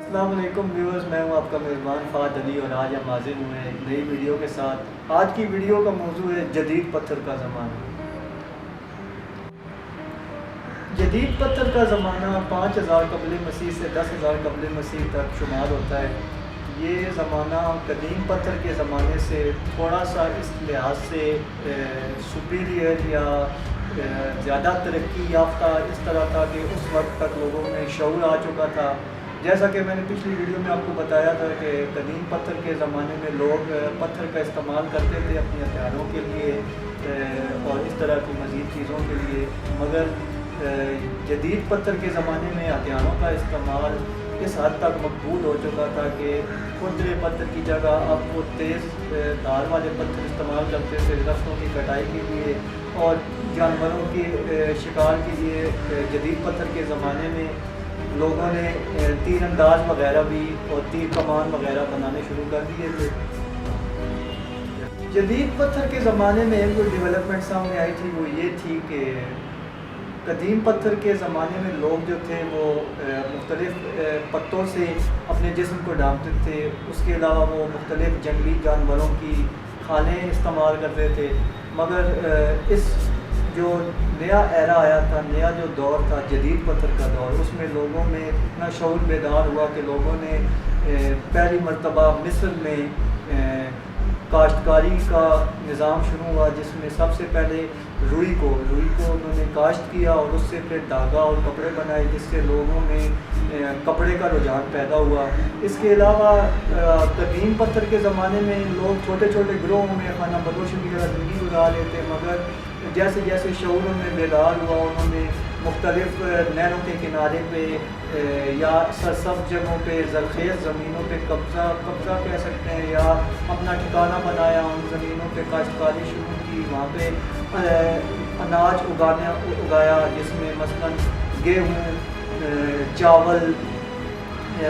السلام علیکم ویورز، میں ہوں آپ کا میزبان فہد علی اور آج ہم حاضر ہوئے ہیں ایک نئی ویڈیو کے ساتھ۔ آج کی ویڈیو کا موضوع ہے جدید پتھر کا زمانہ۔ جدید پتھر کا زمانہ 5000 قبل مسیح سے 10,000 قبل مسیح تک شمار ہوتا ہے۔ یہ زمانہ قدیم پتھر کے زمانے سے تھوڑا سا اس لحاظ سے سپیریئر یا زیادہ ترقی یافتہ اس طرح تھا کہ اس وقت تک لوگوں میں شعور آ چکا تھا۔ جیسا کہ میں نے پچھلی ویڈیو میں آپ کو بتایا تھا کہ قدیم پتھر کے زمانے میں لوگ پتھر کا استعمال کرتے تھے اپنے ہتھیاروں کے لیے اور اس طرح کی مزید چیزوں کے لیے، مگر جدید پتھر کے زمانے میں ہتھیاروں کا استعمال اس حد تک مقبول ہو چکا تھا کہ کھردرے پتھر کی جگہ اب وہ تیز دھار والے پتھر استعمال کرتے تھے درختوں کی کٹائی کے لیے اور جانوروں کے شکار کے لیے۔ جدید پتھر کے زمانے میں لوگوں نے تیر انداز وغیرہ بھی اور تیر کمان وغیرہ بنانے شروع کر دیے تھے۔ جدید پتھر کے زمانے میں ایک جو ڈیولپمنٹ سامنے آئی تھی وہ یہ تھی کہ قدیم پتھر کے زمانے میں لوگ جو تھے وہ مختلف پتوں سے اپنے جسم کو ڈھانپتے تھے، اس کے علاوہ وہ مختلف جنگلی جانوروں کی کھالیں استعمال کرتے تھے۔ مگر اس جو نیا ایرا آیا تھا، نیا جو دور تھا جدید پتھر کا دور، اس میں لوگوں میں اتنا شعور بیدار ہوا کہ لوگوں نے پہلی مرتبہ مصر میں کاشتکاری کا نظام شروع ہوا، جس میں سب سے پہلے روئی کو انہوں نے کاشت کیا اور اس سے پھر دھاگا اور کپڑے بنائے، جس سے لوگوں میں کپڑے کا رجحان پیدا ہوا۔ اس کے علاوہ قدیم پتھر کے زمانے میں لوگ چھوٹے چھوٹے گروہوں میں خانہ بدوش کی طرح زندگی گزار رہے تھے، مگر جیسے جیسے شعور میں بیدار ہوا انہوں نے مختلف نہروں کے کنارے پہ یا سرسبز جگہوں پہ زرخیز زمینوں پہ قبضہ کہہ سکتے ہیں یا اپنا ٹھکانہ بنایا، ان زمینوں پہ کاشتکاری شروع کی، وہاں پہ اناج اگایا، جس میں مثلاً گیہوں، چاول،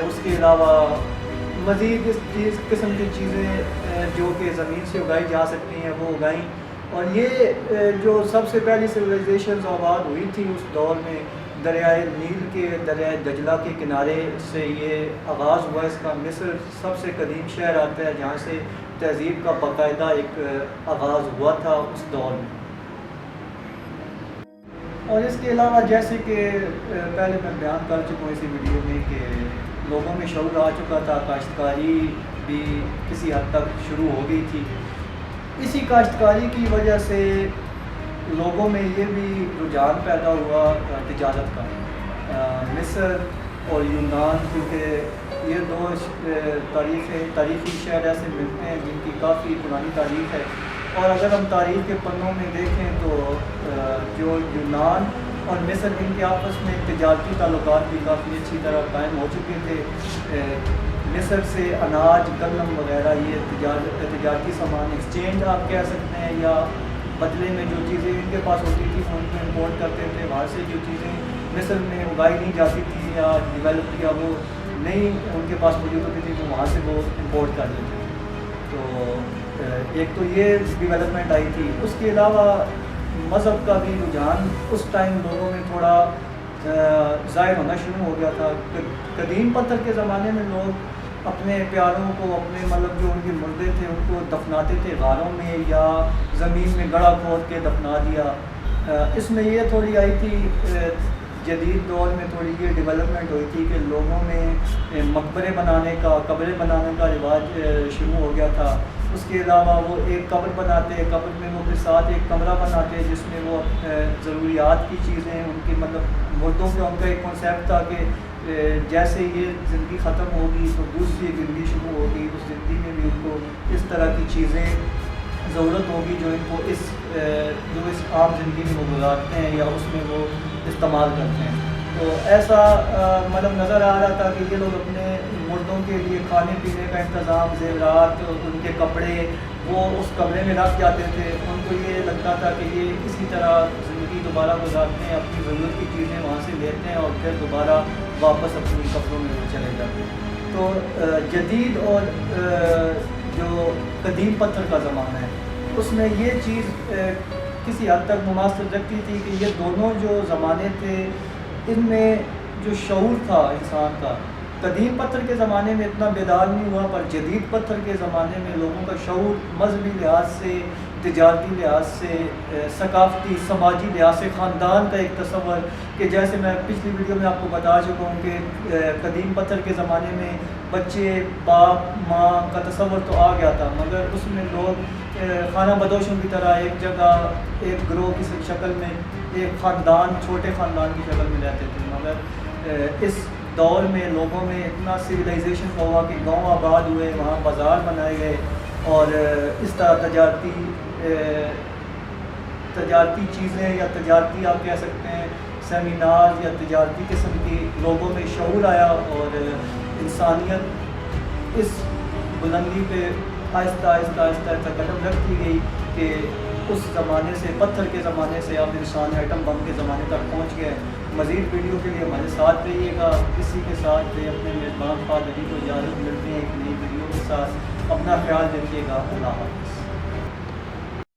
اس کے علاوہ مزید اس قسم کی چیزیں جو کہ زمین سے اگائی جا سکتی ہیں وہ اگائیں۔ اور یہ جو سب سے پہلی سویلائزیشنز آباد ہوئی تھی اس دور میں دریائے نیل کے دریائے دجلہ کے کنارے سے یہ آغاز ہوا اس کا۔ مصر سب سے قدیم شہر آتا ہے جہاں سے تہذیب کا باقاعدہ ایک آغاز ہوا تھا اس دور میں۔ اور اس کے علاوہ جیسے کہ پہلے میں بیان کر چکا ہوں اسی ویڈیو میں کہ لوگوں میں شعور آ چکا تھا، کاشتکاری بھی کسی حد تک شروع ہو گئی تھی۔ اسی کاشتکاری کی وجہ سے لوگوں میں یہ بھی رجحان پیدا ہوا تجارت کا۔ مصر اور یونان، کیونکہ یہ دو تاریخی شہر ایسے ملتے ہیں جن کی کافی پرانی تاریخ ہے، اور اگر ہم تاریخ کے پنوں میں دیکھیں تو جو یونان اور مصر ان کے آپس میں تجارتی تعلقات بھی کافی اچھی طرح قائم ہو چکے تھے۔ مصر سے اناج، گندم وغیرہ یہ تجارتی سامان ایکسچینج آپ کہہ سکتے ہیں، یا بدلے میں جو چیزیں ان کے پاس ہوتی تھی ان کو امپورٹ کرتے تھے، وہاں سے جو چیزیں مصر میں اگائی نہیں جاتی تھی یا ڈیولپ یا وہ نہیں ان کے پاس موجود ہوتی تھی تو وہاں سے وہ امپورٹ کر لیتے تھے۔ تو ایک تو یہ ڈیولپمنٹ آئی تھی۔ اس کے علاوہ مذہب کا بھی رجحان اس ٹائم لوگوں میں تھوڑا ظاہر ہونا شروع ہو گیا تھا۔ قدیم پتھر کے زمانے میں لوگ اپنے پیاروں کو، اپنے مطلب جو ان کے مردے تھے ان کو دفناتے تھے غاروں میں یا زمین میں گڑھا کھود کے دفنا دیا۔ اس میں یہ تھوڑی آئی تھی جدید دور میں، تھوڑی یہ ڈیولپمنٹ ہوئی تھی کہ لوگوں میں مقبرے بنانے کا، قبریں بنانے کا رواج شروع ہو گیا تھا۔ اس کے علاوہ وہ ایک قبر بناتے، قبر میں وہ کے ساتھ ایک کمرہ بناتے جس میں وہ ضروریات کی چیزیں ان کی مطلب مردوں کا ان کا ایک کنسیپٹ تھا کہ جیسے یہ زندگی ختم ہوگی تو دوسری زندگی شروع ہوگی، اس زندگی میں بھی ان کو اس طرح کی چیزیں ضرورت ہوگی جو ان کو جو اس عام زندگی میں وہ گزارتے ہیں یا اس میں وہ استعمال کرتے ہیں۔ تو ایسا مطلب نظر آ رہا تھا کہ یہ لوگ اپنے مردوں کے لیے کھانے پینے کا انتظام، زیورات، ان کے کپڑے وہ اس کمرے میں رکھ جاتے تھے۔ ان کو یہ لگتا تھا کہ یہ اسی طرح زندگی دوبارہ گزارتے ہیں، اپنی ضرورت کی چیزیں وہاں سے لیتے ہیں اور پھر دوبارہ واپس اپنی کپڑوں میں چلے جاتے ہیں۔ تو جدید اور جو قدیم پتھر کا زمانہ ہے اس میں یہ چیز کسی حد تک مماثلت رکھتی تھی کہ یہ دونوں جو زمانے تھے ان میں جو شعور تھا انسان کا قدیم پتھر کے زمانے میں اتنا بیدار نہیں ہوا، پر جدید پتھر کے زمانے میں لوگوں کا شعور مذہبی لحاظ سے، تجارتی لحاظ سے، ثقافتی سماجی لحاظ سے، خاندان کا ایک تصور کہ جیسے میں پچھلی ویڈیو میں آپ کو بتا چکا ہوں کہ قدیم پتھر کے زمانے میں بچے باپ ماں کا تصور تو آ گیا تھا، مگر اس میں لوگ خانہ بدوشوں کی طرح ایک جگہ ایک گروہ کی شکل میں، ایک خاندان چھوٹے خاندان کی شکل میں رہتے تھے۔ مگر اس دور میں لوگوں میں اتنا سویلائزیشن کا ہوا کہ گاؤں آباد ہوئے، وہاں بازار بنائے گئے، اور اس طرح تجارتی چیزیں یا تجارتی آپ کہہ سکتے ہیں سیمینار یا تجارتی قسم کی لوگوں میں شعور آیا، اور انسانیت اس بلندی پہ آہستہ آہستہ آہستہ آہستہ قدم رکھتی گئی کہ اس زمانے سے، پتھر کے زمانے سے اب انسان ایٹم بم کے زمانے تک پہنچ گیا ہے۔ مزید ویڈیو کے لیے ہمارے ساتھ رہیے گا۔ اسی کے ساتھ اپنے میزبان فادر علی کو اجازت ملتے ہیں ایک نئی ویڈیو کے ساتھ۔ اپنا خیال رکھیے گا۔ اللہ حافظ۔